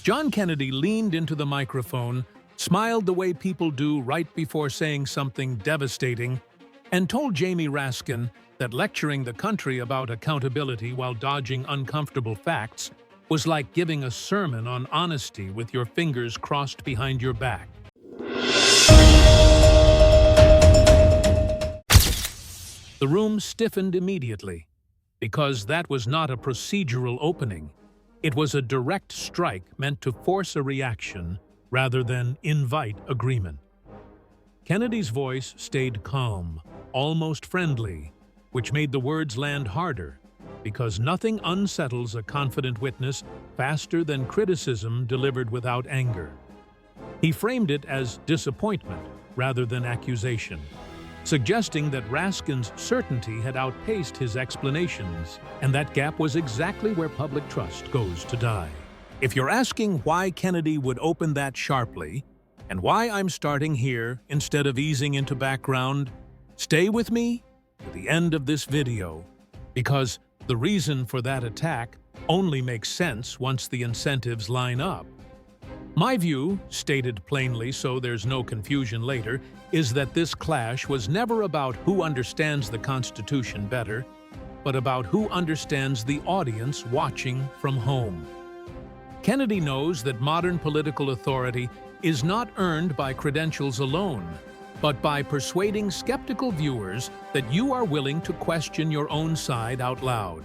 John Kennedy leaned into the microphone, smiled the way people do right before saying something devastating, and told Jamie Raskin that lecturing the country about accountability while dodging uncomfortable facts was like giving a sermon on honesty with your fingers crossed behind your back. The room stiffened immediately, because that was not a procedural opening. It was a direct strike meant to force a reaction rather than invite agreement. Kennedy's voice stayed calm, almost friendly, which made the words land harder, because nothing unsettles a confident witness faster than criticism delivered without anger. He framed it as disappointment rather than accusation, suggesting that Raskin's certainty had outpaced his explanations, and that gap was exactly where public trust goes to die. If you're asking why Kennedy would open that sharply, and why I'm starting here instead of easing into background, stay with me to the end of this video, because the reason for that attack only makes sense once the incentives line up. My view, stated plainly so there's no confusion later, is that this clash was never about who understands the Constitution better, but about who understands the audience watching from home. Kennedy knows that modern political authority is not earned by credentials alone, but by persuading skeptical viewers that you are willing to question your own side out loud.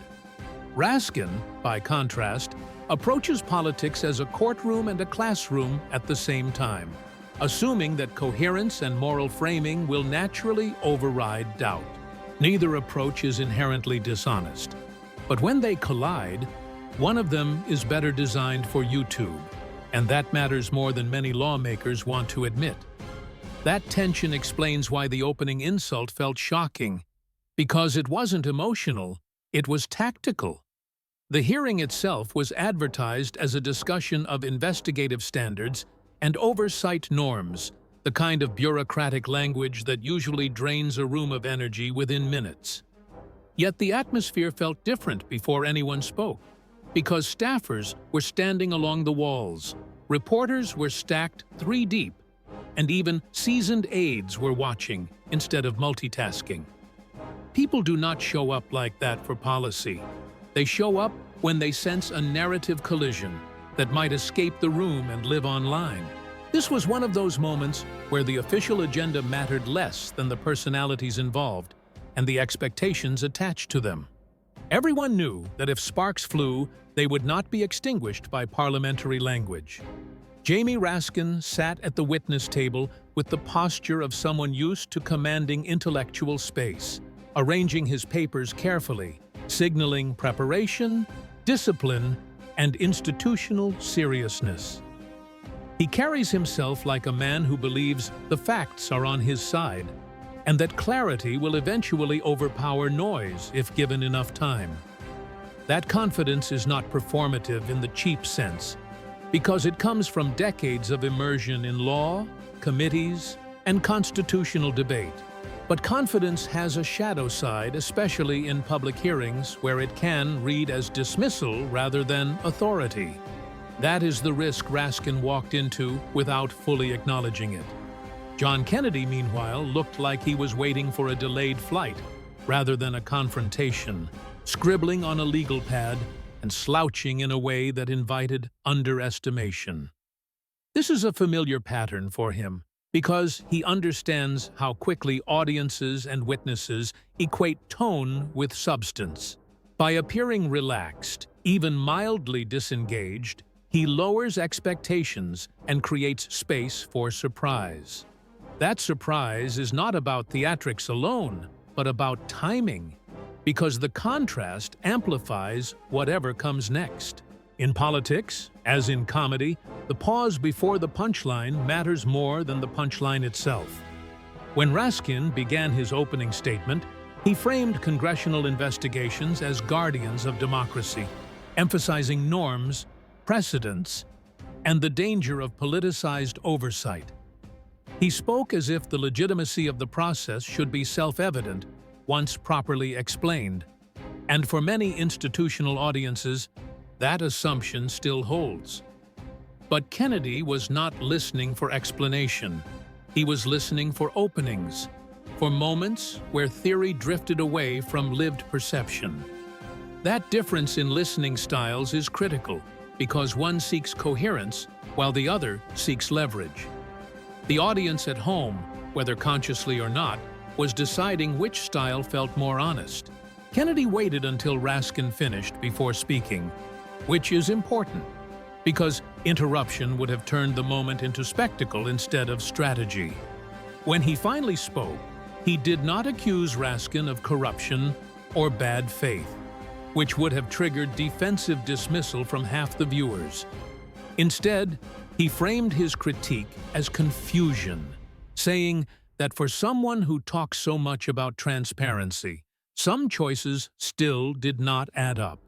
Raskin, by contrast, approaches politics as a courtroom and a classroom at the same time, assuming that coherence and moral framing will naturally override doubt. Neither approach is inherently dishonest, but when they collide, one of them is better designed for YouTube, and that matters more than many lawmakers want to admit. That tension explains why the opening insult felt shocking, because it wasn't emotional, it was tactical. The hearing itself was advertised as a discussion of investigative standards and oversight norms, the kind of bureaucratic language that usually drains a room of energy within minutes. Yet the atmosphere felt different before anyone spoke, because staffers were standing along the walls, reporters were stacked 3 deep, and even seasoned aides were watching instead of multitasking. People do not show up like that for policy. They show up when they sense a narrative collision that might escape the room and live online. This was one of those moments where the official agenda mattered less than the personalities involved and the expectations attached to them. Everyone knew that if sparks flew, they would not be extinguished by parliamentary language. Jamie Raskin sat at the witness table with the posture of someone used to commanding intellectual space, arranging his papers carefully, signaling preparation, discipline, and institutional seriousness. He carries himself like a man who believes the facts are on his side, and that clarity will eventually overpower noise if given enough time. That confidence is not performative in the cheap sense, because it comes from decades of immersion in law, committees, and constitutional debate. But confidence has a shadow side, especially in public hearings, where it can read as dismissal rather than authority. That is the risk Raskin walked into without fully acknowledging it. John Kennedy, meanwhile, looked like he was waiting for a delayed flight rather than a confrontation, scribbling on a legal pad and slouching in a way that invited underestimation. This is a familiar pattern for him, because he understands how quickly audiences and witnesses equate tone with substance. By appearing relaxed, even mildly disengaged, he lowers expectations and creates space for surprise. That surprise is not about theatrics alone, but about timing, because the contrast amplifies whatever comes next. In politics, as in comedy, the pause before the punchline matters more than the punchline itself. When Raskin began his opening statement, he framed congressional investigations as guardians of democracy, emphasizing norms, precedents, and the danger of politicized oversight. He spoke as if the legitimacy of the process should be self-evident once properly explained, and for many institutional audiences, that assumption still holds. But Kennedy was not listening for explanation. He was listening for openings, for moments where theory drifted away from lived perception. That difference in listening styles is critical, because one seeks coherence while the other seeks leverage. The audience at home, whether consciously or not, was deciding which style felt more honest. Kennedy waited until Raskin finished before speaking, which is important, because interruption would have turned the moment into spectacle instead of strategy. When he finally spoke, he did not accuse Raskin of corruption or bad faith, which would have triggered defensive dismissal from half the viewers. Instead, he framed his critique as confusion, saying that for someone who talks so much about transparency, some choices still did not add up.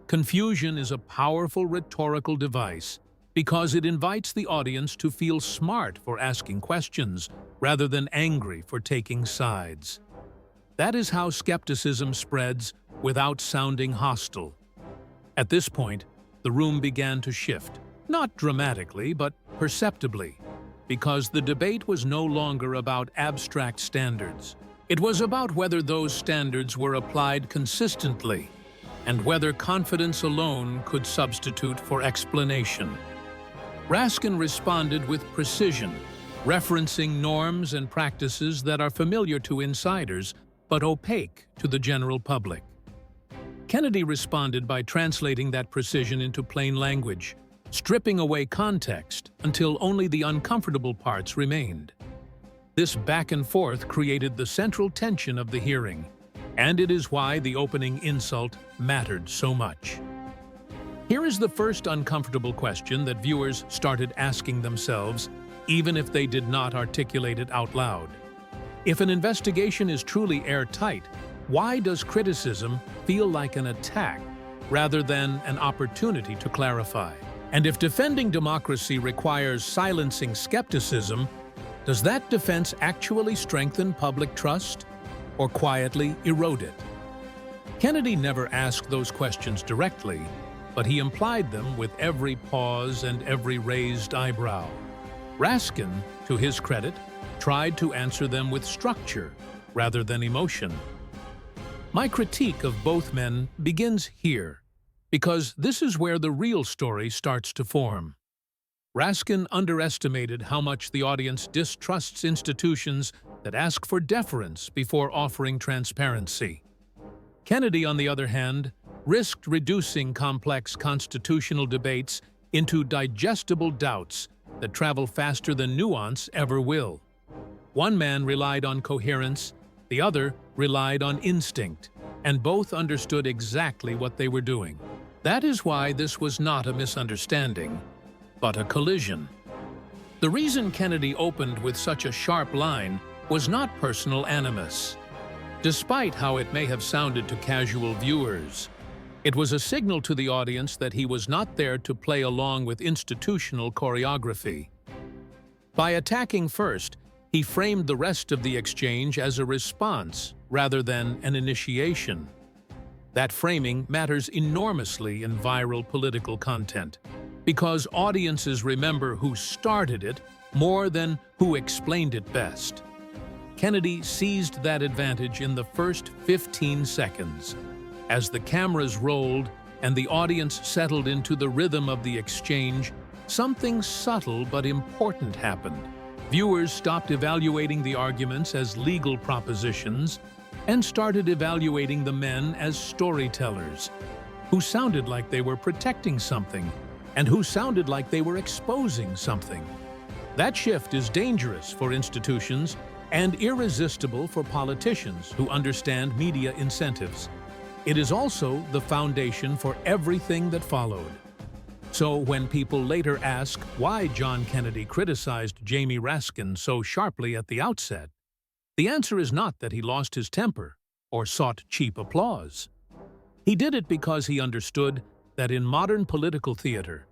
Confusion is a powerful rhetorical device because it invites the audience to feel smart for asking questions rather than angry for taking sides. That is how skepticism spreads without sounding hostile. At this point, the room began to shift, not dramatically but perceptibly, because the debate was no longer about abstract standards. It was about whether those standards were applied consistently and whether confidence alone could substitute for explanation. Raskin responded with precision, referencing norms and practices that are familiar to insiders but opaque to the general public. Kennedy responded by translating that precision into plain language, stripping away context until only the uncomfortable parts remained. This back and forth created the central tension of the hearing, and it is why the opening insult mattered so much. Here is the first uncomfortable question that viewers started asking themselves, even if they did not articulate it out loud. If an investigation is truly airtight, why does criticism feel like an attack rather than an opportunity to clarify? And if defending democracy requires silencing skepticism, does that defense actually strengthen public trust or quietly erode it? Kennedy never asked those questions directly, but he implied them with every pause and every raised eyebrow. Raskin, to his credit, tried to answer them with structure rather than emotion. My critique of both men begins here, because this is where the real story starts to form. Raskin underestimated how much the audience distrusts institutions that ask for deference before offering transparency. Kennedy, on the other hand, risked reducing complex constitutional debates into digestible doubts that travel faster than nuance ever will. One man relied on coherence, the other relied on instinct, and both understood exactly what they were doing. That is why this was not a misunderstanding, but a collision. The reason Kennedy opened with such a sharp line was not personal animus. Despite how it may have sounded to casual viewers, it was a signal to the audience that he was not there to play along with institutional choreography. By attacking first, he framed the rest of the exchange as a response rather than an initiation. That framing matters enormously in viral political content, because audiences remember who started it more than who explained it best. Kennedy seized that advantage in the first 15 seconds. As the cameras rolled and the audience settled into the rhythm of the exchange, something subtle but important happened. Viewers stopped evaluating the arguments as legal propositions and started evaluating the men as storytellers, who sounded like they were protecting something and who sounded like they were exposing something. That shift is dangerous for institutions and irresistible for politicians who understand media incentives. It is also the foundation for everything that followed. So when people later ask why John Kennedy criticized Jamie Raskin so sharply at the outset, the answer is not that he lost his temper or sought cheap applause. He did it because he understood that in modern political theater,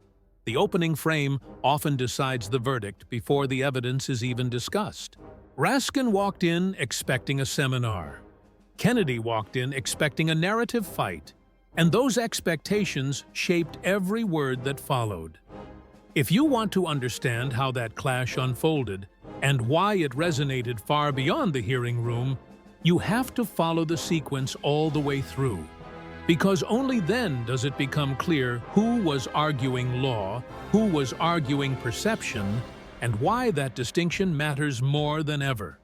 the opening frame often decides the verdict before the evidence is even discussed. Raskin walked in expecting a seminar. Kennedy walked in expecting a narrative fight, and those expectations shaped every word that followed. If you want to understand how that clash unfolded and why it resonated far beyond the hearing room, you have to follow the sequence all the way through. Because only then does it become clear who was arguing law, who was arguing perception, and why that distinction matters more than ever.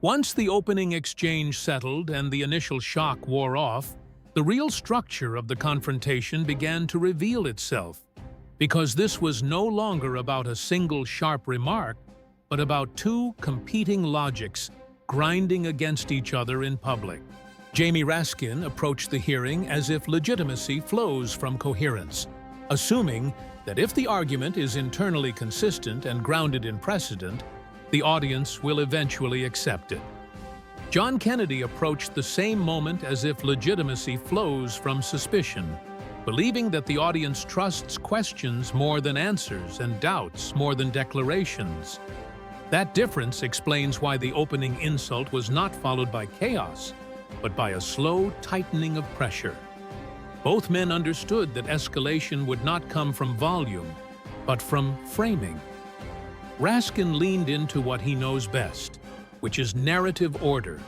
Once the opening exchange settled and the initial shock wore off, the real structure of the confrontation began to reveal itself, because this was no longer about a single sharp remark, but about two competing logics grinding against each other in public. Jamie Raskin approached the hearing as if legitimacy flows from coherence, assuming that if the argument is internally consistent and grounded in precedent, the audience will eventually accept it. John Kennedy approached the same moment as if legitimacy flows from suspicion, believing that the audience trusts questions more than answers and doubts more than declarations. That difference explains why the opening insult was not followed by chaos, but by a slow tightening of pressure. Both men understood that escalation would not come from volume, but from framing. Raskin leaned into what he knows best, which is narrative order,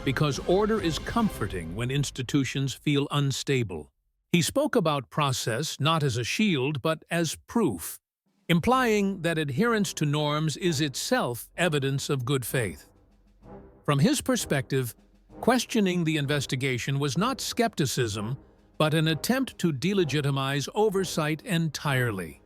because order is comforting when institutions feel unstable. He spoke about process not as a shield, but as proof, implying that adherence to norms is itself evidence of good faith. From his perspective, questioning the investigation was not skepticism, but an attempt to delegitimize oversight entirely.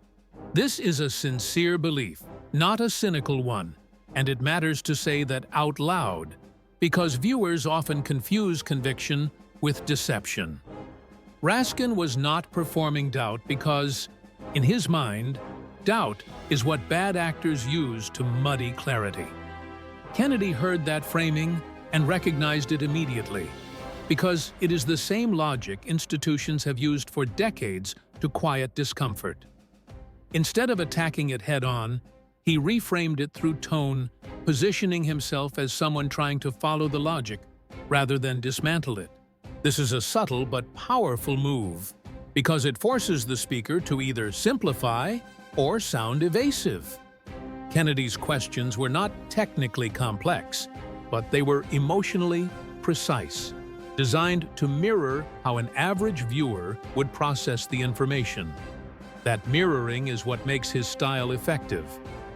This is a sincere belief, not a cynical one, and it matters to say that out loud, because viewers often confuse conviction with deception. Raskin was not performing doubt because, in his mind, doubt is what bad actors use to muddy clarity. Kennedy heard that framing and recognized it immediately, because it is the same logic institutions have used for decades to quiet discomfort. Instead of attacking it head-on, he reframed it through tone, positioning himself as someone trying to follow the logic rather than dismantle it. This is a subtle but powerful move, because it forces the speaker to either simplify or sound evasive. Kennedy's questions were not technically complex, but they were emotionally precise, designed to mirror how an average viewer would process the information. That mirroring is what makes his style effective,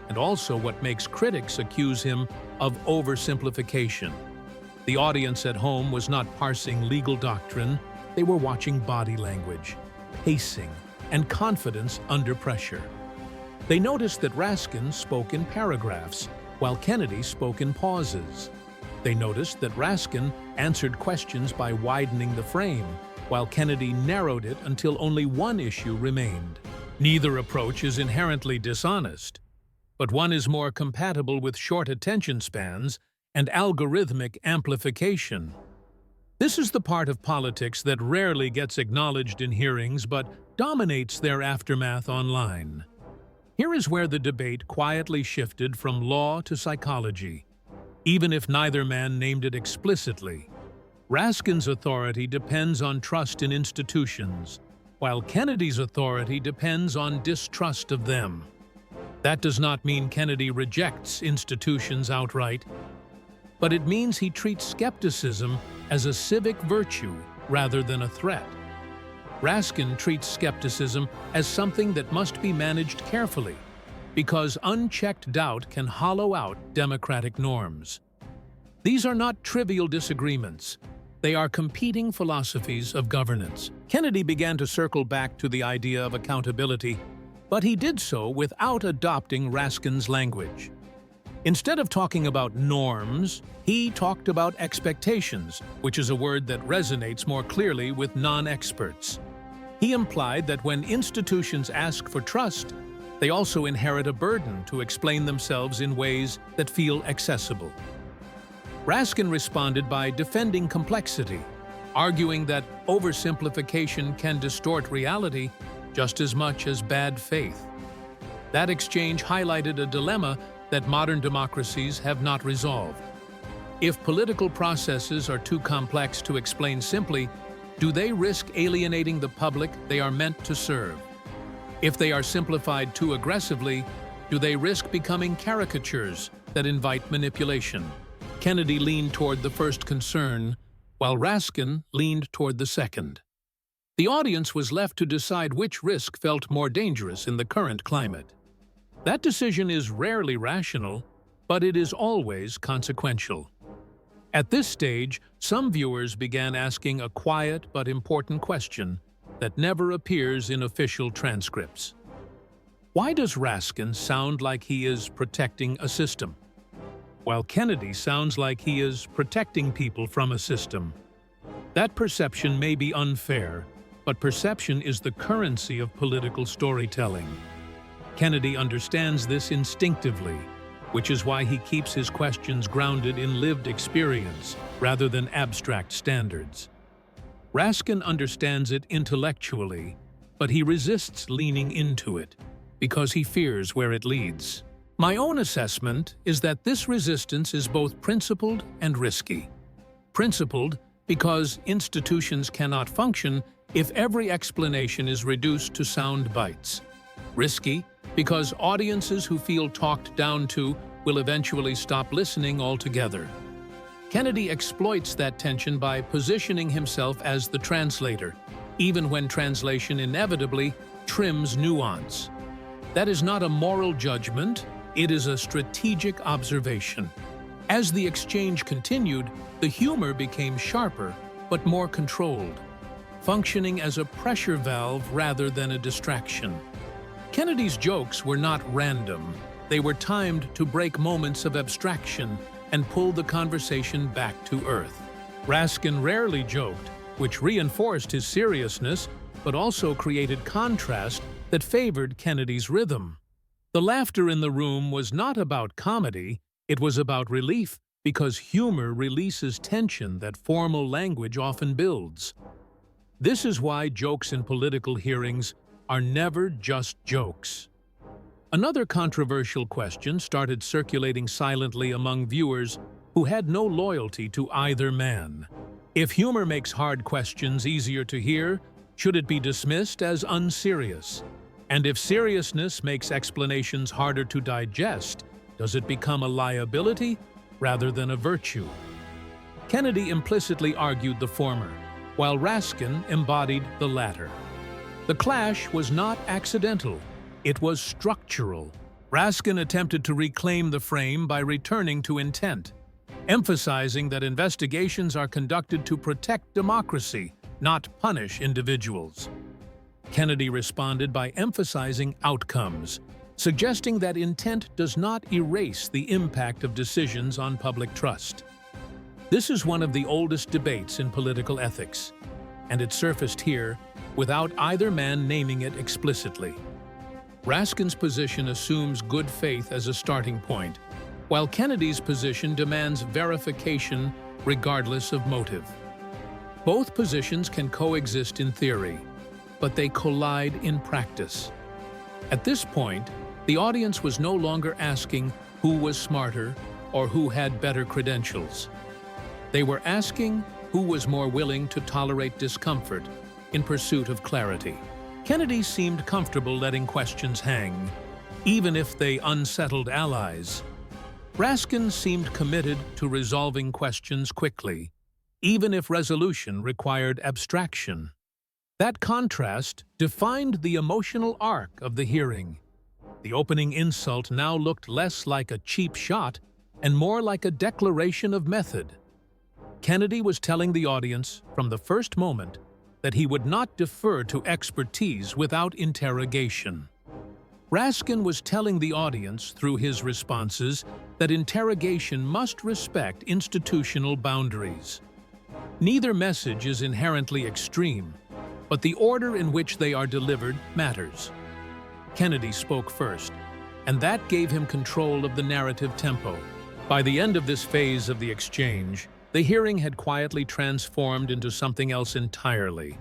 and also what makes critics accuse him of oversimplification. The audience at home was not parsing legal doctrine, they were watching body language, pacing, and confidence under pressure. They noticed that Raskin spoke in paragraphs, while Kennedy spoke in pauses. They noticed that Raskin answered questions by widening the frame, while Kennedy narrowed it until only one issue remained. Neither approach is inherently dishonest, but one is more compatible with short attention spans and algorithmic amplification. This is the part of politics that rarely gets acknowledged in hearings but dominates their aftermath online. Here is where the debate quietly shifted from law to psychology, even if neither man named it explicitly. Raskin's authority depends on trust in institutions, while Kennedy's authority depends on distrust of them. That does not mean Kennedy rejects institutions outright, but it means he treats skepticism as a civic virtue rather than a threat. Raskin treats skepticism as something that must be managed carefully, because unchecked doubt can hollow out democratic norms. These are not trivial disagreements. They are competing philosophies of governance. Kennedy began to circle back to the idea of accountability, but he did so without adopting Raskin's language. Instead of talking about norms, he talked about expectations, which is a word that resonates more clearly with non-experts. He implied that when institutions ask for trust, they also inherit a burden to explain themselves in ways that feel accessible. Raskin responded by defending complexity, arguing that oversimplification can distort reality just as much as bad faith. That exchange highlighted a dilemma that modern democracies have not resolved. If political processes are too complex to explain simply, do they risk alienating the public they are meant to serve? If they are simplified too aggressively, do they risk becoming caricatures that invite manipulation? Kennedy leaned toward the first concern, while Raskin leaned toward the second. The audience was left to decide which risk felt more dangerous in the current climate. That decision is rarely rational, but it is always consequential. At this stage, some viewers began asking a quiet but important question that never appears in official transcripts. Why does Raskin sound like he is protecting a system, while Kennedy sounds like he is protecting people from a system? That perception may be unfair, but perception is the currency of political storytelling. Kennedy understands this instinctively, which is why he keeps his questions grounded in lived experience rather than abstract standards. Raskin understands it intellectually, but he resists leaning into it because he fears where it leads. My own assessment is that this resistance is both principled and risky. Principled because institutions cannot function if every explanation is reduced to sound bites. Risky because audiences who feel talked down to will eventually stop listening altogether. Kennedy exploits that tension by positioning himself as the translator, even when translation inevitably trims nuance. That is not a moral judgment, it is a strategic observation. As the exchange continued, the humor became sharper but more controlled, functioning as a pressure valve rather than a distraction. Kennedy's jokes were not random. They were timed to break moments of abstraction and pull the conversation back to earth. Raskin rarely joked, which reinforced his seriousness, but also created contrast that favored Kennedy's rhythm. The laughter in the room was not about comedy, it was about relief, because humor releases tension that formal language often builds. This is why jokes in political hearings are never just jokes. Another controversial question started circulating silently among viewers who had no loyalty to either man. If humor makes hard questions easier to hear, should it be dismissed as unserious? And if seriousness makes explanations harder to digest, does it become a liability rather than a virtue? Kennedy implicitly argued the former, while Raskin embodied the latter. The clash was not accidental, it was structural. Raskin attempted to reclaim the frame by returning to intent, emphasizing that investigations are conducted to protect democracy, not punish individuals. Kennedy responded by emphasizing outcomes, suggesting that intent does not erase the impact of decisions on public trust. This is one of the oldest debates in political ethics, and it surfaced here without either man naming it explicitly. Raskin's position assumes good faith as a starting point, while Kennedy's position demands verification regardless of motive. Both positions can coexist in theory, but they collide in practice. At this point, the audience was no longer asking who was smarter or who had better credentials. They were asking who was more willing to tolerate discomfort in pursuit of clarity. Kennedy seemed comfortable letting questions hang, even if they unsettled allies. Raskin seemed committed to resolving questions quickly, even if resolution required abstraction. That contrast defined the emotional arc of the hearing. The opening insult now looked less like a cheap shot and more like a declaration of method. Kennedy was telling the audience from the first moment that he would not defer to expertise without interrogation. Raskin was telling the audience through his responses that interrogation must respect institutional boundaries. Neither message is inherently extreme, but the order in which they are delivered matters. Kennedy spoke first, and that gave him control of the narrative tempo. By the end of this phase of the exchange, the hearing had quietly transformed into something else entirely.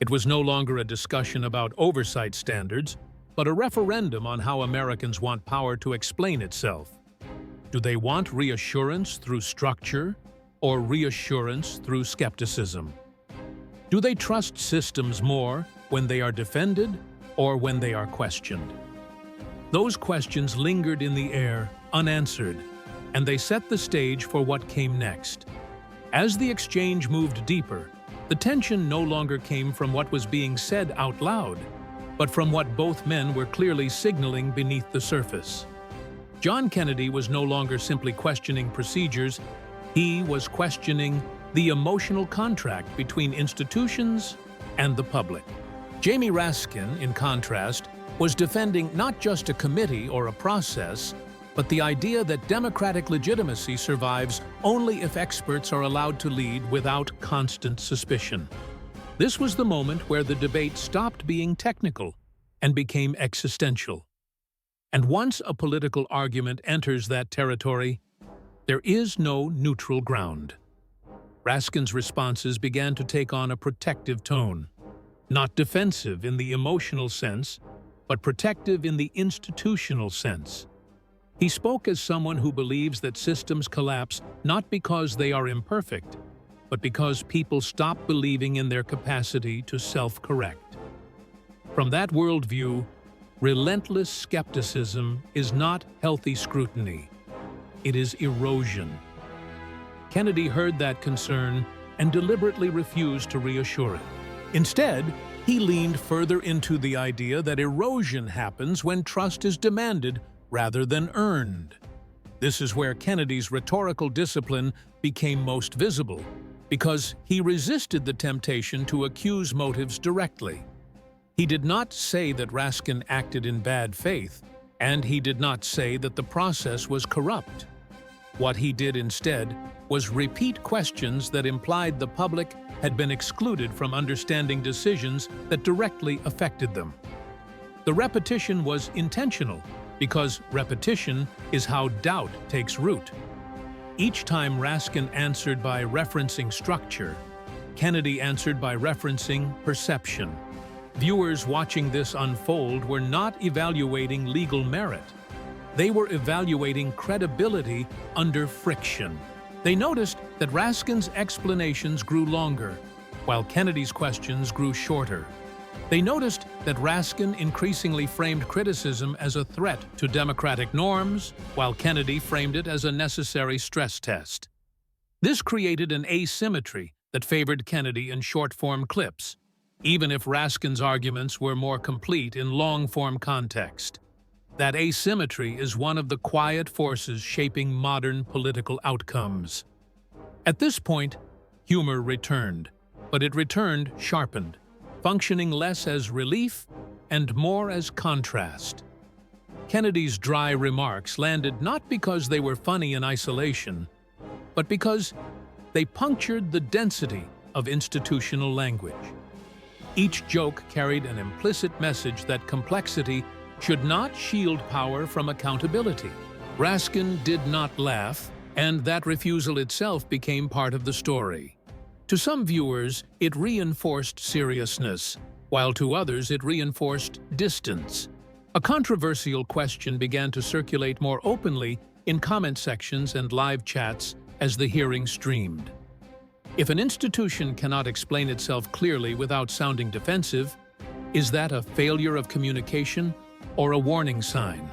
It was no longer a discussion about oversight standards, but a referendum on how Americans want power to explain itself. Do they want reassurance through structure or reassurance through skepticism? Do they trust systems more when they are defended or when they are questioned. Those questions lingered in the air, unanswered, and they set the stage for what came next. As the exchange moved deeper, the tension no longer came from what was being said out loud, but from what both men were clearly signaling beneath the surface. John Kennedy was no longer simply questioning procedures, he was questioning the emotional contract between institutions and the public. Jamie Raskin, in contrast, was defending not just a committee or a process, but the idea that democratic legitimacy survives only if experts are allowed to lead without constant suspicion. This was the moment where the debate stopped being technical and became existential. And once a political argument enters that territory, there is no neutral ground. Raskin's responses began to take on a protective tone, not defensive in the emotional sense, but protective in the institutional sense. He spoke as someone who believes that systems collapse not because they are imperfect, but because people stop believing in their capacity to self-correct. From that worldview, relentless skepticism is not healthy scrutiny. It is erosion. Kennedy heard that concern and deliberately refused to reassure it. Instead, he leaned further into the idea that erosion happens when trust is demanded rather than earned. This is where Kennedy's rhetorical discipline became most visible, because he resisted the temptation to accuse motives directly. He did not say that Raskin acted in bad faith, and he did not say that the process was corrupt. What he did instead was repeat questions that implied the public had been excluded from understanding decisions that directly affected them. The repetition was intentional, because repetition is how doubt takes root. Each time Raskin answered by referencing structure, Kennedy answered by referencing perception. Viewers watching this unfold were not evaluating legal merit. They were evaluating credibility under friction. They noticed that Raskin's explanations grew longer, while Kennedy's questions grew shorter. They noticed that Raskin increasingly framed criticism as a threat to democratic norms, while Kennedy framed it as a necessary stress test. This created an asymmetry that favored Kennedy in short-form clips, even if Raskin's arguments were more complete in long-form context. That asymmetry is one of the quiet forces shaping modern political outcomes. At this point, humor returned, but it returned sharpened, functioning less as relief and more as contrast. Kennedy's dry remarks landed not because they were funny in isolation, but because they punctured the density of institutional language. Each joke carried an implicit message that complexity should not shield power from accountability. Raskin did not laugh, and that refusal itself became part of the story. To some viewers, it reinforced seriousness, while to others it reinforced distance. A controversial question began to circulate more openly in comment sections and live chats as the hearing streamed. If an institution cannot explain itself clearly without sounding defensive, is that a failure of communication or a warning sign?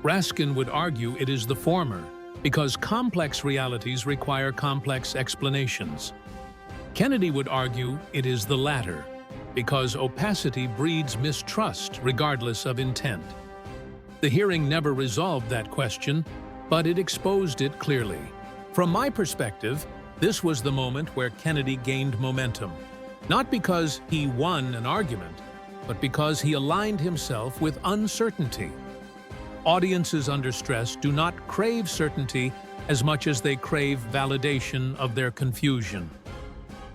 Raskin would argue it is the former, because complex realities require complex explanations. Kennedy would argue it is the latter, because opacity breeds mistrust regardless of intent. The hearing never resolved that question, but it exposed it clearly. From my perspective, this was the moment where Kennedy gained momentum, not because he won an argument, but because he aligned himself with uncertainty. Audiences under stress do not crave certainty as much as they crave validation of their confusion.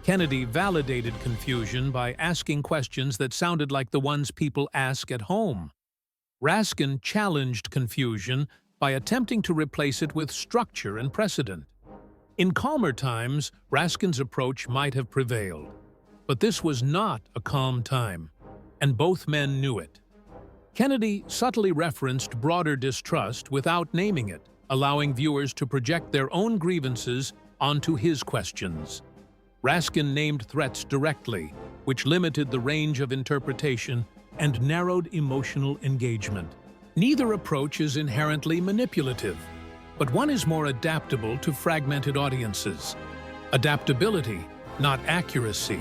Kennedy validated confusion by asking questions that sounded like the ones people ask at home. Raskin challenged confusion by attempting to replace it with structure and precedent. In calmer times, Raskin's approach might have prevailed. But this was not a calm time, and both men knew it. Kennedy subtly referenced broader distrust without naming it, allowing viewers to project their own grievances onto his questions. Raskin named threats directly, which limited the range of interpretation and narrowed emotional engagement. Neither approach is inherently manipulative, but one is more adaptable to fragmented audiences. Adaptability, not accuracy,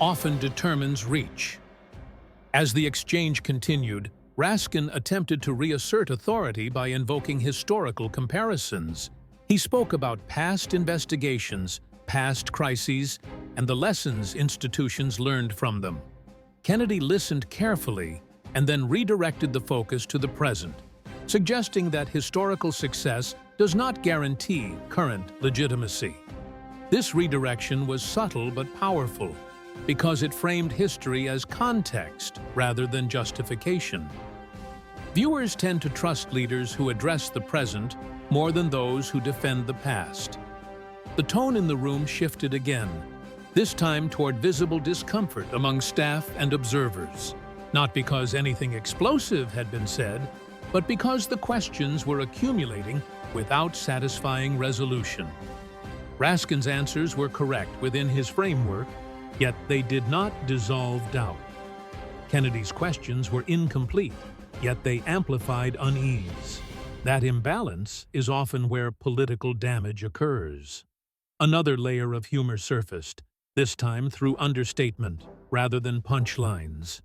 often determines reach. As the exchange continued, Raskin attempted to reassert authority by invoking historical comparisons. He spoke about past investigations, past crises, and the lessons institutions learned from them. Kennedy listened carefully and then redirected the focus to the present, suggesting that historical success does not guarantee current legitimacy. This redirection was subtle but powerful because it framed history as context rather than justification. Viewers tend to trust leaders who address the present more than those who defend the past. The tone in the room shifted again, this time toward visible discomfort among staff and observers, not because anything explosive had been said, but because the questions were accumulating without satisfying resolution. Raskin's answers were correct within his framework, yet they did not dissolve doubt. Kennedy's questions were incomplete, yet they amplified unease. That imbalance is often where political damage occurs. Another layer of humor surfaced, this time through understatement rather than punchlines.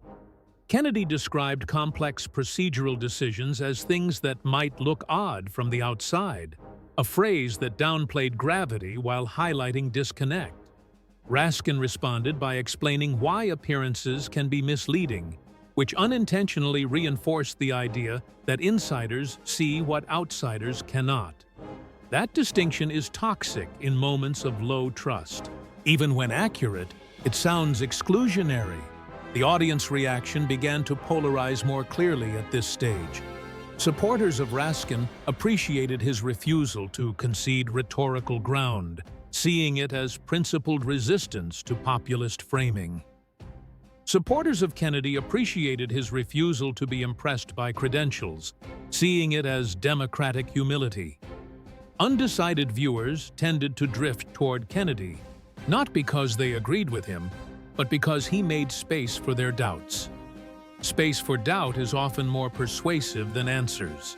Kennedy described complex procedural decisions as things that might look odd from the outside, a phrase that downplayed gravity while highlighting disconnect. Raskin responded by explaining why appearances can be misleading, which unintentionally reinforced the idea that insiders see what outsiders cannot. That distinction is toxic in moments of low trust. Even when accurate, it sounds exclusionary. The audience reaction began to polarize more clearly at this stage. Supporters of Raskin appreciated his refusal to concede rhetorical ground, seeing it as principled resistance to populist framing. Supporters of Kennedy appreciated his refusal to be impressed by credentials, seeing it as democratic humility. Undecided viewers tended to drift toward Kennedy, not because they agreed with him, but because he made space for their doubts. Space for doubt is often more persuasive than answers.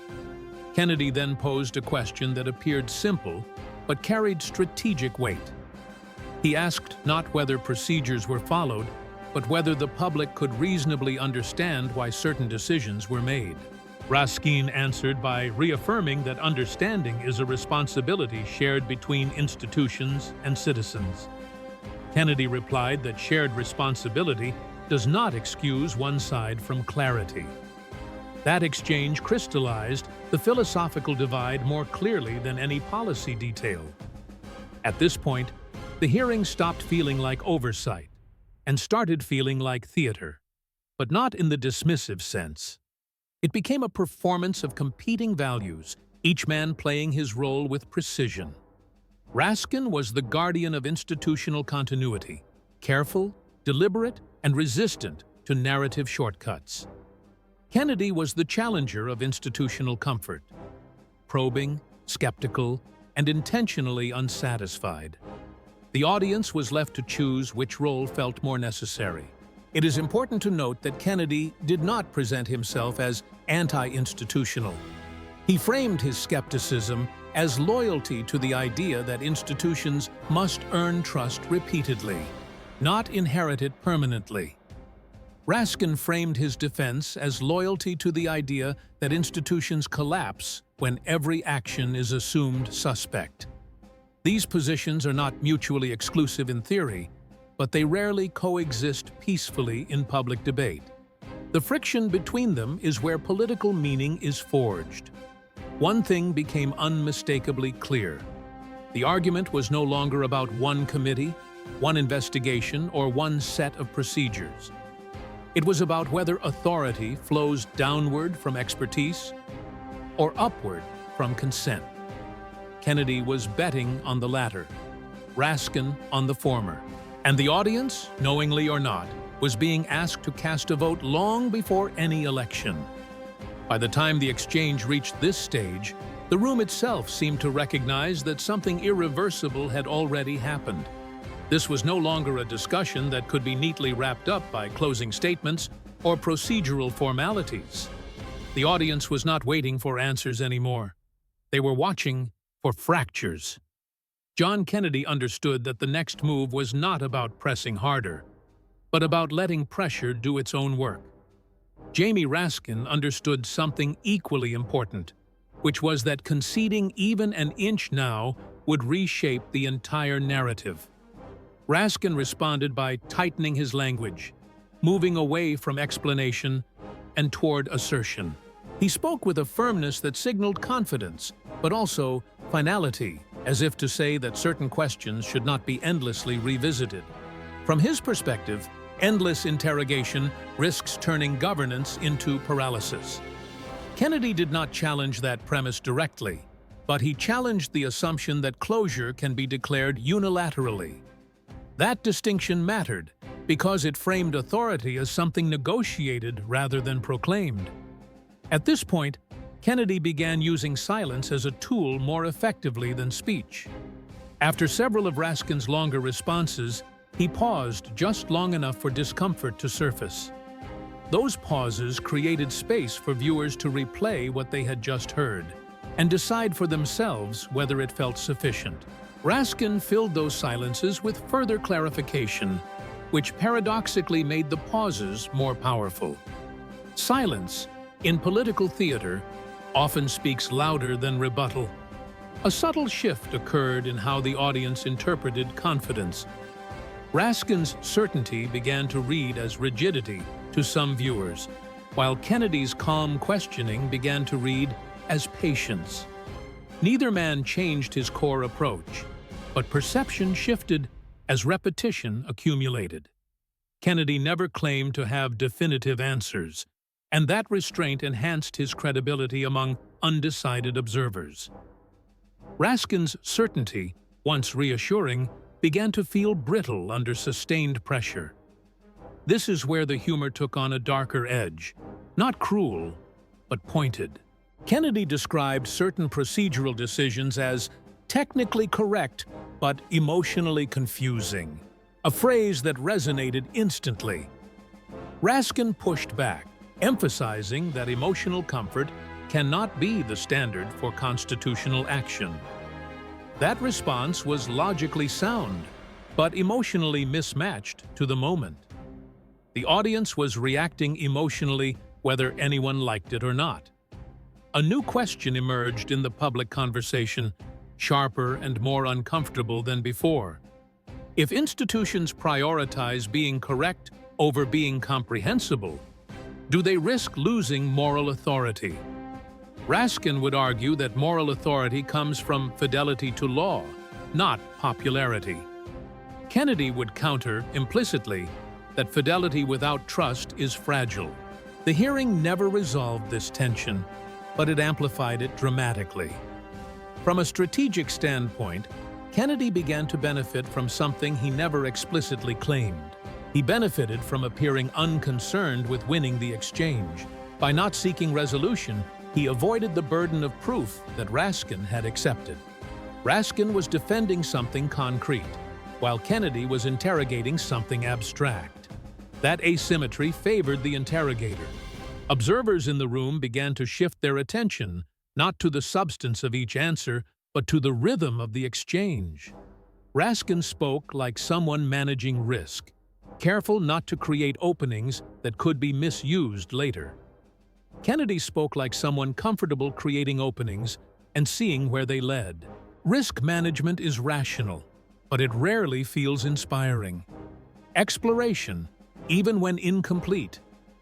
Kennedy then posed a question that appeared simple, but carried strategic weight. He asked not whether procedures were followed, but whether the public could reasonably understand why certain decisions were made. Raskin answered by reaffirming that understanding is a responsibility shared between institutions and citizens. Kennedy replied that shared responsibility does not excuse one side from clarity. That exchange crystallized the philosophical divide more clearly than any policy detail. At this point, the hearing stopped feeling like oversight and started feeling like theater, but not in the dismissive sense. It became a performance of competing values, each man playing his role with precision. Raskin was the guardian of institutional continuity, careful, deliberate, and resistant to narrative shortcuts. Kennedy was the challenger of institutional comfort, probing, skeptical, and intentionally unsatisfied. The audience was left to choose which role felt more necessary. It is important to note that Kennedy did not present himself as anti-institutional. He framed his skepticism as loyalty to the idea that institutions must earn trust repeatedly, not inherit it permanently. Raskin framed his defense as loyalty to the idea that institutions collapse when every action is assumed suspect. These positions are not mutually exclusive in theory, but they rarely coexist peacefully in public debate. The friction between them is where political meaning is forged. One thing became unmistakably clear. The argument was no longer about one committee, one investigation, or one set of procedures. It was about whether authority flows downward from expertise or upward from consent. Kennedy was betting on the latter, Raskin on the former. And the audience, knowingly or not, was being asked to cast a vote long before any election. By the time the exchange reached this stage, the room itself seemed to recognize that something irreversible had already happened. This was no longer a discussion that could be neatly wrapped up by closing statements, or procedural formalities. The audience was not waiting for answers anymore. They were watching for fractures. John Kennedy understood that the next move was not about pressing harder, but about letting pressure do its own work. Jamie Raskin understood something equally important, which was that conceding even an inch now would reshape the entire narrative. Raskin responded by tightening his language, moving away from explanation and toward assertion. He spoke with a firmness that signaled confidence, but also finality, as if to say that certain questions should not be endlessly revisited. From his perspective, endless interrogation risks turning governance into paralysis. Kennedy did not challenge that premise directly, but he challenged the assumption that closure can be declared unilaterally. That distinction mattered because it framed authority as something negotiated rather than proclaimed. At this point, Kennedy began using silence as a tool more effectively than speech. After several of Raskin's longer responses, he paused just long enough for discomfort to surface. Those pauses created space for viewers to replay what they had just heard and decide for themselves whether it felt sufficient. Raskin filled those silences with further clarification, which paradoxically made the pauses more powerful. Silence, in political theater, often speaks louder than rebuttal. A subtle shift occurred in how the audience interpreted confidence. Raskin's certainty began to read as rigidity to some viewers, while Kennedy's calm questioning began to read as patience. Neither man changed his core approach, but perception shifted as repetition accumulated. Kennedy never claimed to have definitive answers, and that restraint enhanced his credibility among undecided observers. Raskin's certainty, once reassuring, began to feel brittle under sustained pressure. This is where the humor took on a darker edge, not cruel, but pointed. Kennedy described certain procedural decisions as technically correct but emotionally confusing, a phrase that resonated instantly. Raskin pushed back, emphasizing that emotional comfort cannot be the standard for constitutional action. That response was logically sound, but emotionally mismatched to the moment. The audience was reacting emotionally whether anyone liked it or not. A new question emerged in the public conversation, sharper and more uncomfortable than before. If institutions prioritize being correct over being comprehensible, do they risk losing moral authority? Raskin would argue that moral authority comes from fidelity to law, not popularity. Kennedy would counter, implicitly, that fidelity without trust is fragile. The hearing never resolved this tension, but it amplified it dramatically. From a strategic standpoint, Kennedy began to benefit from something he never explicitly claimed. He benefited from appearing unconcerned with winning the exchange. By not seeking resolution, he avoided the burden of proof that Raskin had accepted. Raskin was defending something concrete, while Kennedy was interrogating something abstract. That asymmetry favored the interrogator. Observers in the room began to shift their attention, not to the substance of each answer, but to the rhythm of the exchange. Raskin spoke like someone managing risk, careful not to create openings that could be misused later. Kennedy spoke like someone comfortable creating openings and seeing where they led. Risk management is rational, but it rarely feels inspiring. Exploration, even when incomplete,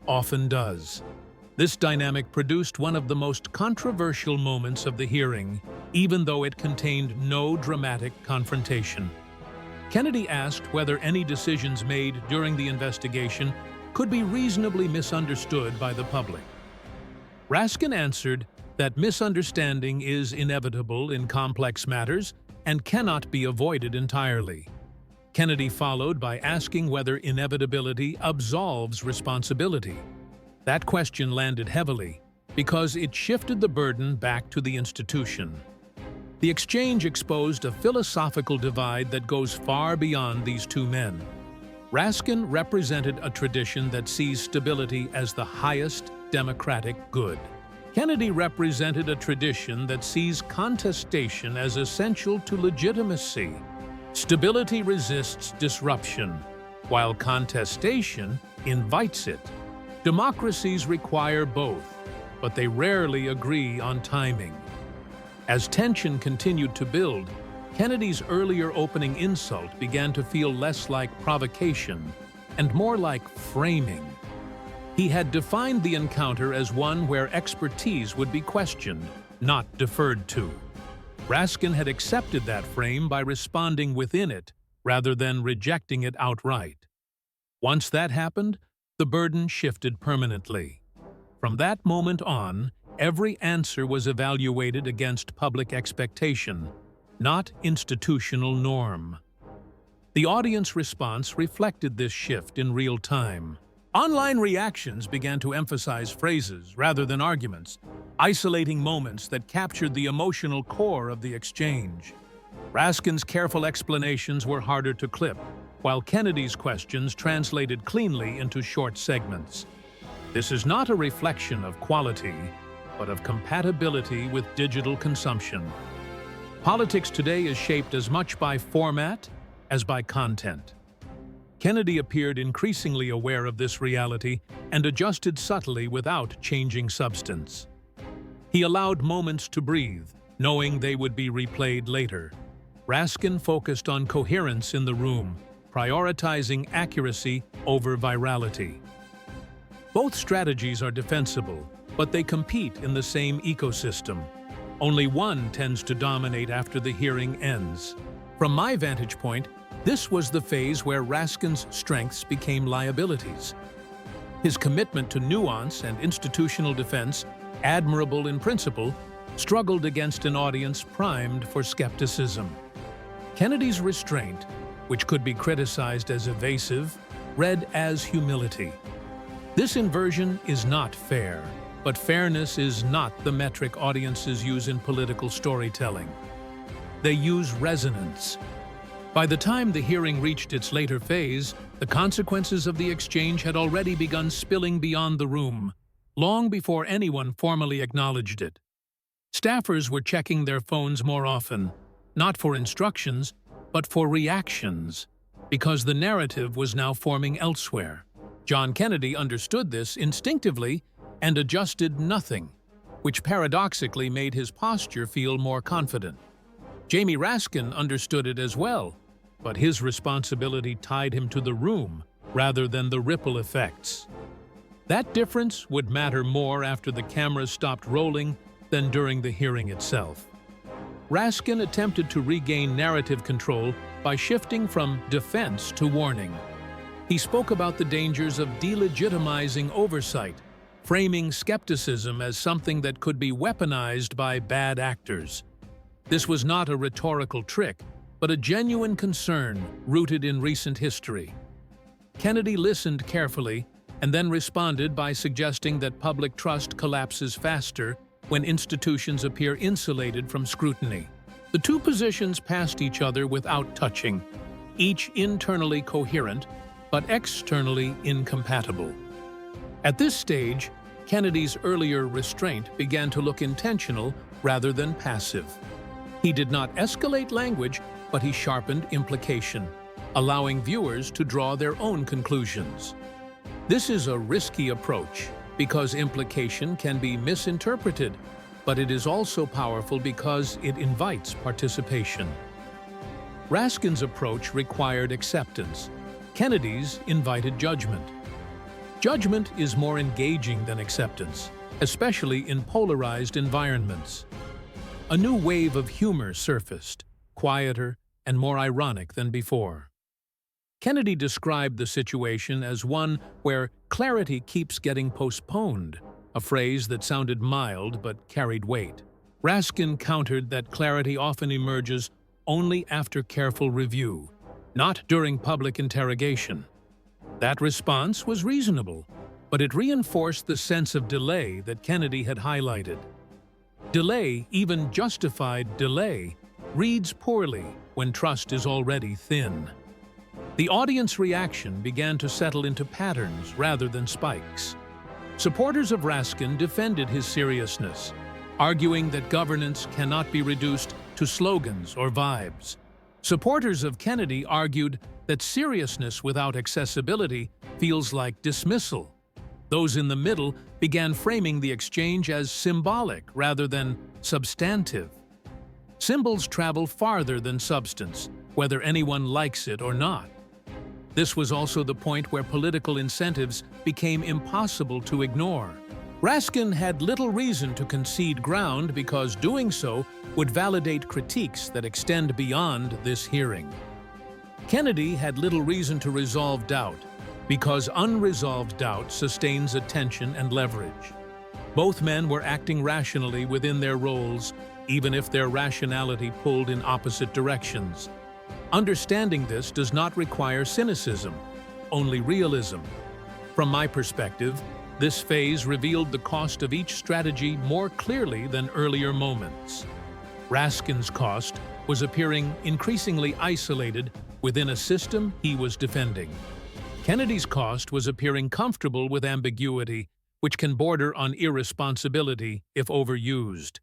often does. This dynamic produced one of the most controversial moments of the hearing, even though it contained no dramatic confrontation. Kennedy asked whether any decisions made during the investigation could be reasonably misunderstood by the public. Raskin answered that misunderstanding is inevitable in complex matters and cannot be avoided entirely. Kennedy followed by asking whether inevitability absolves responsibility. That question landed heavily because it shifted the burden back to the institution. The exchange exposed a philosophical divide that goes far beyond these two men. Raskin represented a tradition that sees stability as the highest democratic good. Kennedy represented a tradition that sees contestation as essential to legitimacy. Stability resists disruption, while contestation invites it. Democracies require both, but they rarely agree on timing. As tension continued to build, Kennedy's earlier opening insult began to feel less like provocation and more like framing. He had defined the encounter as one where expertise would be questioned, not deferred to. Raskin had accepted that frame by responding within it, rather than rejecting it outright. Once that happened, the burden shifted permanently. From that moment on, every answer was evaluated against public expectation, not institutional norm. The audience response reflected this shift in real time. Online reactions began to emphasize phrases rather than arguments, isolating moments that captured the emotional core of the exchange. Raskin's careful explanations were harder to clip, while Kennedy's questions translated cleanly into short segments. This is not a reflection of quality, but of compatibility with digital consumption. Politics today is shaped as much by format as by content. Kennedy appeared increasingly aware of this reality and adjusted subtly without changing substance. He allowed moments to breathe, knowing they would be replayed later. Raskin focused on coherence in the room, prioritizing accuracy over virality. Both strategies are defensible, but they compete in the same ecosystem. Only one tends to dominate after the hearing ends. From my vantage point, this was the phase where Raskin's strengths became liabilities. His commitment to nuance and institutional defense, admirable in principle, struggled against an audience primed for skepticism. Kennedy's restraint, which could be criticized as evasive, read as humility. This inversion is not fair, but fairness is not the metric audiences use in political storytelling. They use resonance. By the time the hearing reached its later phase, the consequences of the exchange had already begun spilling beyond the room, long before anyone formally acknowledged it. Staffers were checking their phones more often, not for instructions, but for reactions, because the narrative was now forming elsewhere. John Kennedy understood this instinctively and adjusted nothing, which paradoxically made his posture feel more confident. Jamie Raskin understood it as well, but his responsibility tied him to the room rather than the ripple effects. That difference would matter more after the cameras stopped rolling than during the hearing itself. Raskin attempted to regain narrative control by shifting from defense to warning. He spoke about the dangers of delegitimizing oversight, framing skepticism as something that could be weaponized by bad actors. This was not a rhetorical trick, but a genuine concern rooted in recent history. Kennedy listened carefully and then responded by suggesting that public trust collapses faster when institutions appear insulated from scrutiny. The two positions passed each other without touching, each internally coherent, but externally incompatible. At this stage, Kennedy's earlier restraint began to look intentional rather than passive. He did not escalate language, but he sharpened implication, allowing viewers to draw their own conclusions. This is a risky approach because implication can be misinterpreted, but it is also powerful because it invites participation. Raskin's approach required acceptance. Kennedy's invited judgment. Judgment is more engaging than acceptance, especially in polarized environments. A new wave of humor surfaced, quieter and more ironic than before. Kennedy described the situation as one where clarity keeps getting postponed, a phrase that sounded mild but carried weight. Raskin countered that clarity often emerges only after careful review, not during public interrogation. That response was reasonable, but it reinforced the sense of delay that Kennedy had highlighted. Delay, even justified delay, reads poorly when trust is already thin. The audience reaction began to settle into patterns rather than spikes. Supporters of Raskin defended his seriousness, arguing that governance cannot be reduced to slogans or vibes. Supporters of Kennedy argued that seriousness without accessibility feels like dismissal. Those in the middle began framing the exchange as symbolic rather than substantive. Symbols travel farther than substance, whether anyone likes it or not. This was also the point where political incentives became impossible to ignore. Raskin had little reason to concede ground because doing so would validate critiques that extend beyond this hearing. Kennedy had little reason to resolve doubt because unresolved doubt sustains attention and leverage. Both men were acting rationally within their roles, even if their rationality pulled in opposite directions. Understanding this does not require cynicism, only realism. From my perspective, this phase revealed the cost of each strategy more clearly than earlier moments. Raskin's cost was appearing increasingly isolated within a system he was defending. Kennedy's cost was appearing comfortable with ambiguity, which can border on irresponsibility if overused.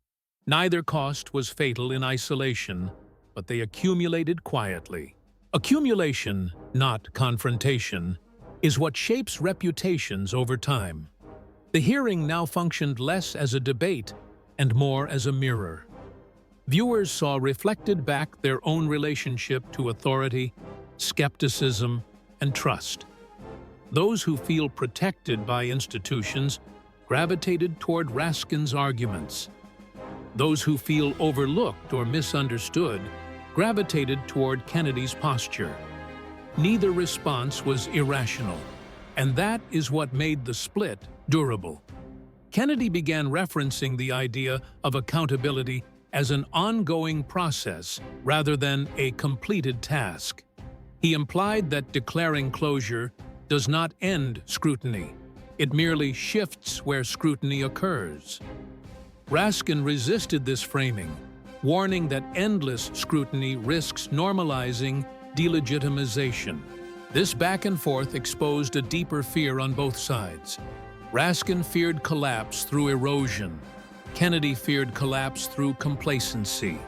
Neither cost was fatal in isolation, but they accumulated quietly. Accumulation, not confrontation, is what shapes reputations over time. The hearing now functioned less as a debate and more as a mirror. Viewers saw reflected back their own relationship to authority, skepticism, and trust. Those who feel protected by institutions gravitated toward Raskin's arguments. Those who feel overlooked or misunderstood gravitated toward Kennedy's posture. Neither response was irrational, and that is what made the split durable. Kennedy began referencing the idea of accountability as an ongoing process rather than a completed task. He implied that declaring closure does not end scrutiny. It merely shifts where scrutiny occurs. Raskin resisted this framing, warning that endless scrutiny risks normalizing delegitimization. This back and forth exposed a deeper fear on both sides. Raskin feared collapse through erosion. Kennedy feared collapse through complacency.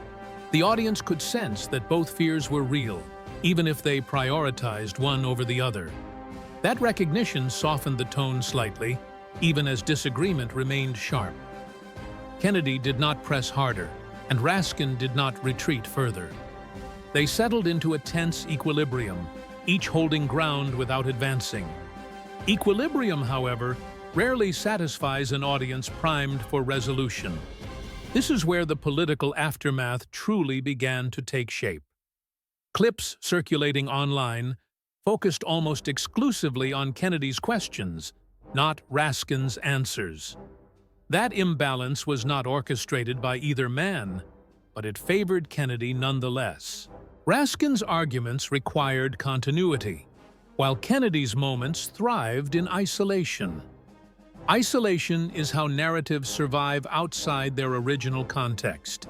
The audience could sense that both fears were real, even if they prioritized one over the other. That recognition softened the tone slightly, even as disagreement remained sharp. Kennedy did not press harder, and Raskin did not retreat further. They settled into a tense equilibrium, each holding ground without advancing. Equilibrium, however, rarely satisfies an audience primed for resolution. This is where the political aftermath truly began to take shape. Clips circulating online focused almost exclusively on Kennedy's questions, not Raskin's answers. That imbalance was not orchestrated by either man, but it favored Kennedy nonetheless. Raskin's arguments required continuity, while Kennedy's moments thrived in isolation. Isolation is how narratives survive outside their original context.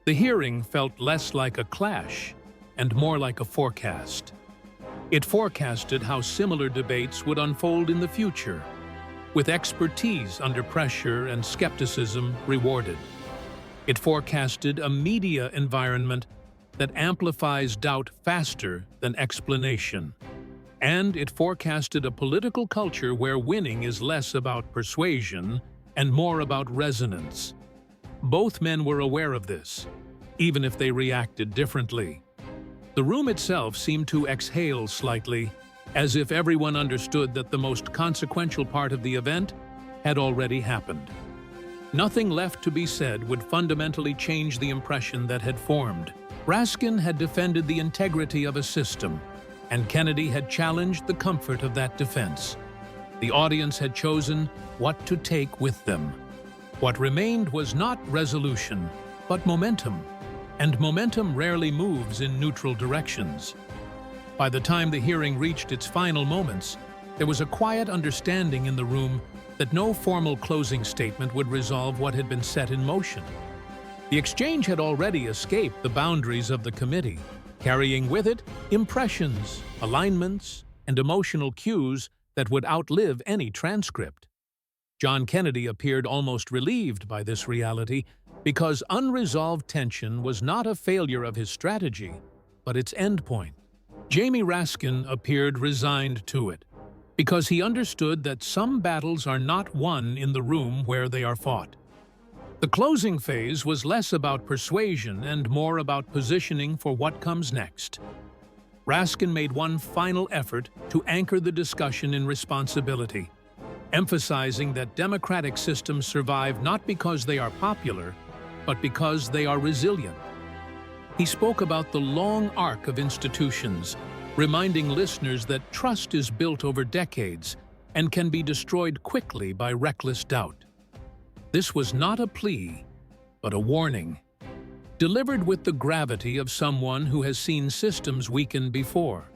The hearing felt less like a clash and more like a forecast. It forecasted how similar debates would unfold in the future, with expertise under pressure and skepticism rewarded. It forecasted a media environment that amplifies doubt faster than explanation. And it forecasted a political culture where winning is less about persuasion and more about resonance. Both men were aware of this, even if they reacted differently. The room itself seemed to exhale slightly, as if everyone understood that the most consequential part of the event had already happened. Nothing left to be said would fundamentally change the impression that had formed. Raskin had defended the integrity of a system, and Kennedy had challenged the comfort of that defense. The audience had chosen what to take with them. What remained was not resolution, but momentum, and momentum rarely moves in neutral directions. By the time the hearing reached its final moments, there was a quiet understanding in the room that no formal closing statement would resolve what had been set in motion. The exchange had already escaped the boundaries of the committee. carrying with it impressions, alignments, and emotional cues that would outlive any transcript. John Kennedy appeared almost relieved by this reality because unresolved tension was not a failure of his strategy, but its endpoint. Jamie Raskin appeared resigned to it because he understood that some battles are not won in the room where they are fought. The closing phase was less about persuasion and more about positioning for what comes next. Raskin made one final effort to anchor the discussion in responsibility, emphasizing that democratic systems survive not because they are popular, but because they are resilient. He spoke about the long arc of institutions, reminding listeners that trust is built over decades and can be destroyed quickly by reckless doubt. This was not a plea, but a warning, delivered with the gravity of someone who has seen systems weaken before.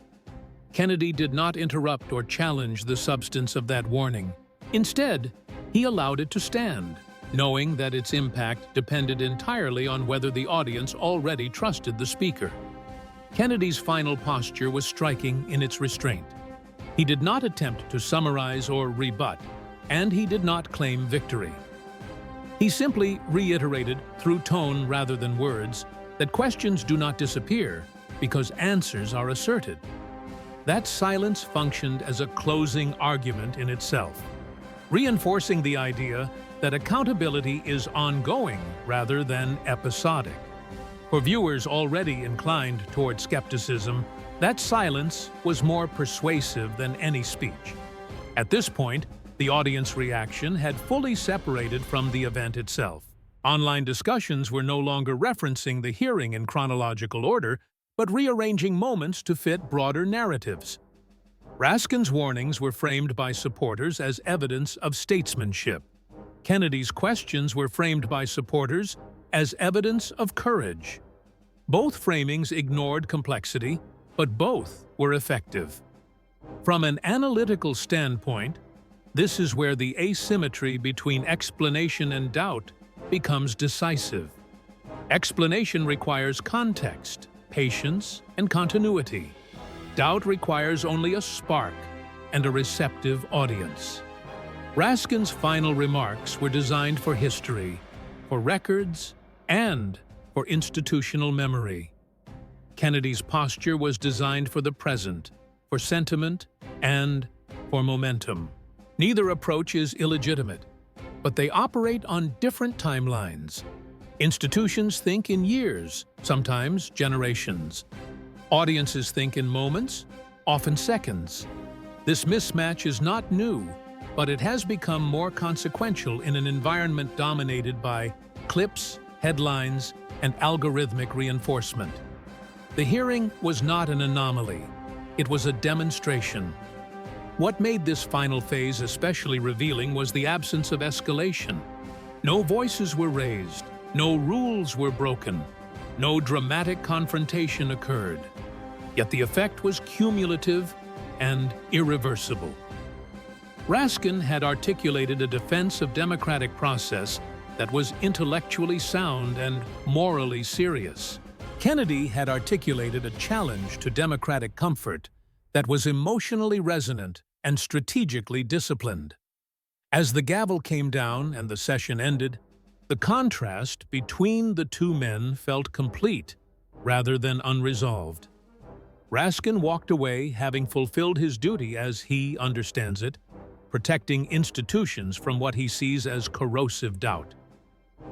Kennedy did not interrupt or challenge the substance of that warning. Instead, he allowed it to stand, knowing that its impact depended entirely on whether the audience already trusted the speaker. Kennedy's final posture was striking in its restraint. He did not attempt to summarize or rebut, and he did not claim victory. He simply reiterated, through tone rather than words, that questions do not disappear because answers are asserted. That silence functioned as a closing argument in itself, reinforcing the idea that accountability is ongoing rather than episodic. For viewers already inclined toward skepticism, that silence was more persuasive than any speech. At this point, the audience reaction had fully separated from the event itself. Online discussions were no longer referencing the hearing in chronological order, but rearranging moments to fit broader narratives. Raskin's warnings were framed by supporters as evidence of statesmanship. Kennedy's questions were framed by supporters as evidence of courage. Both framings ignored complexity, but both were effective. From an analytical standpoint, this is where the asymmetry between explanation and doubt becomes decisive. Explanation requires context, patience, and continuity. Doubt requires only a spark and a receptive audience. Raskin's final remarks were designed for history, for records, and for institutional memory. Kennedy's posture was designed for the present, for sentiment, and for momentum. Neither approach is illegitimate, but they operate on different timelines. Institutions think in years, sometimes generations. Audiences think in moments, often seconds. This mismatch is not new, but it has become more consequential in an environment dominated by clips, headlines, and algorithmic reinforcement. The hearing was not an anomaly. It was a demonstration. What made this final phase especially revealing was the absence of escalation. No voices were raised, no rules were broken, no dramatic confrontation occurred. Yet the effect was cumulative and irreversible. Raskin had articulated a defense of democratic process that was intellectually sound and morally serious. Kennedy had articulated a challenge to democratic comfort that was emotionally resonant and strategically disciplined. As the gavel came down and the session ended, the contrast between the two men felt complete rather than unresolved. Raskin walked away having fulfilled his duty as he understands it, protecting institutions from what he sees as corrosive doubt.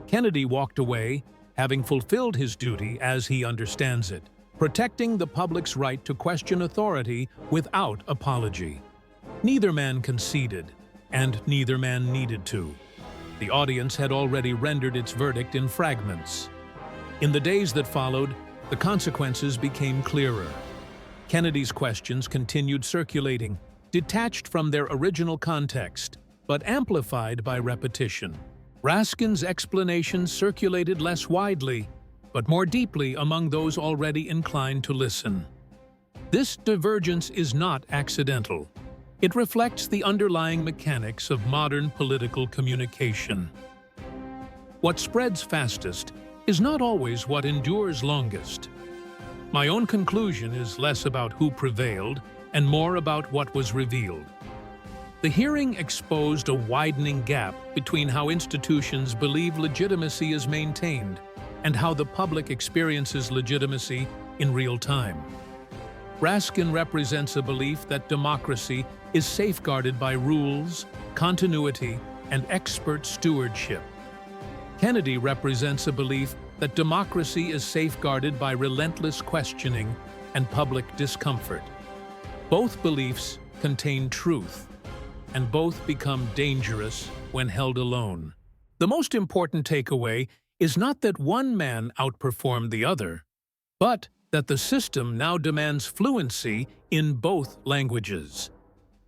Kennedy walked away having fulfilled his duty as he understands it, protecting the public's right to question authority without apology. Neither man conceded, and neither man needed to. The audience had already rendered its verdict in fragments. In the days that followed, the consequences became clearer. Kennedy's questions continued circulating, detached from their original context, but amplified by repetition. Raskin's explanations circulated less widely, but more deeply among those already inclined to listen. This divergence is not accidental. It reflects the underlying mechanics of modern political communication. What spreads fastest is not always what endures longest. My own conclusion is less about who prevailed and more about what was revealed. The hearing exposed a widening gap between how institutions believe legitimacy is maintained and how the public experiences legitimacy in real time. Raskin represents a belief that democracy is safeguarded by rules, continuity, and expert stewardship. Kennedy represents a belief that democracy is safeguarded by relentless questioning and public discomfort. Both beliefs contain truth, and both become dangerous when held alone. The most important takeaway is not that one man outperformed the other, but that the system now demands fluency in both languages.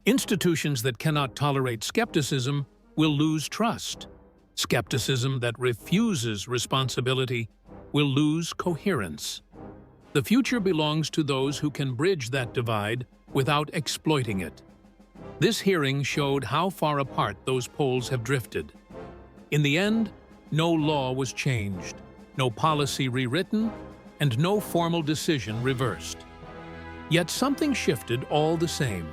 Institutions that cannot tolerate skepticism will lose trust. Skepticism that refuses responsibility will lose coherence. The future belongs to those who can bridge that divide without exploiting it. This hearing showed how far apart those poles have drifted. In the end, no law was changed, no policy rewritten, and no formal decision reversed. Yet something shifted all the same.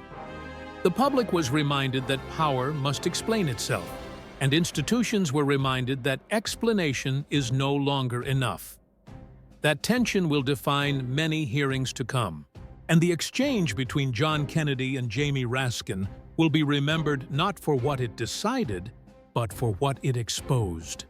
The public was reminded that power must explain itself, and institutions were reminded that explanation is no longer enough. That tension will define many hearings to come, and the exchange between John Kennedy and Jamie Raskin will be remembered not for what it decided, but for what it exposed.